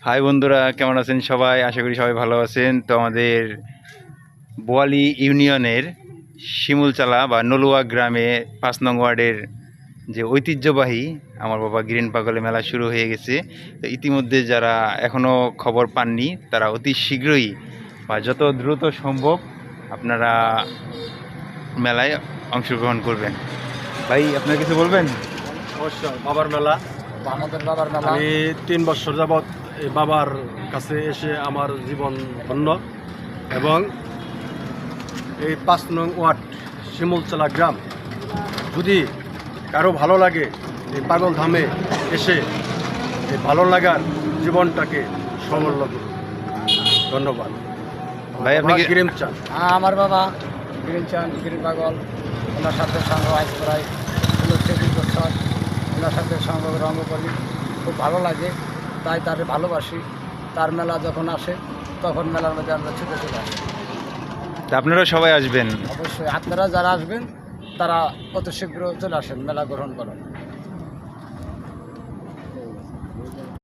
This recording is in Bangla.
হাই বন্ধুরা, কেমন আছেন সবাই? আশা করি সবাই ভালো আছেন। তো আমাদের বোয়ালি ইউনিয়নের শিমুলচালা বা নলুয়া গ্রামে 5 নং ওয়ার্ডের যে ঐতিহ্যবাহী আমার বাবা গ্রিন পাগলে মেলা শুরু হয়ে গেছে। তো ইতিমধ্যে যারা এখনও খবর পাননি তারা অতি শীঘ্রই বা যত দ্রুত সম্ভব আপনারা মেলায় অংশগ্রহণ করবেন। ভাই, আপনার কিছু বলবেন? অবশ্যই বাবার মেলা। আমাদের বাবার মেলা। আমি 3 বছর যাবৎ এই বাবার কাছে এসে আমার জীবন ধন্য, এবং এই 5 নং ওয়ার্ড শিমুলচালা গ্রাম যদি কারো ভালো লাগে এই পাগল ধামে এসে এই ভালো লাগার জীবনটাকে সমল্য করুন। ধন্যবাদ ভাই, আপনি কি গ্রিম চান? আমার বাবা গ্রিন চান, গ্রিন পাগল, ওনার সাথে সঙ্গ আজ প্রায় 30 বছর ওনার সাথে সঙ্গ রঙ্গ করি, খুব ভালো লাগে, তাই তাকে ভালোবাসি। তার মেলা যখন আসে তখন মেলার মধ্যে আমরা ছুটে চলে আসি। আপনারা সবাই আসবেন? অবশ্যই আপনারা যারা আসবেন তারা অত শীঘ্র চলে আসেন মেলা গ্রহণ করেন।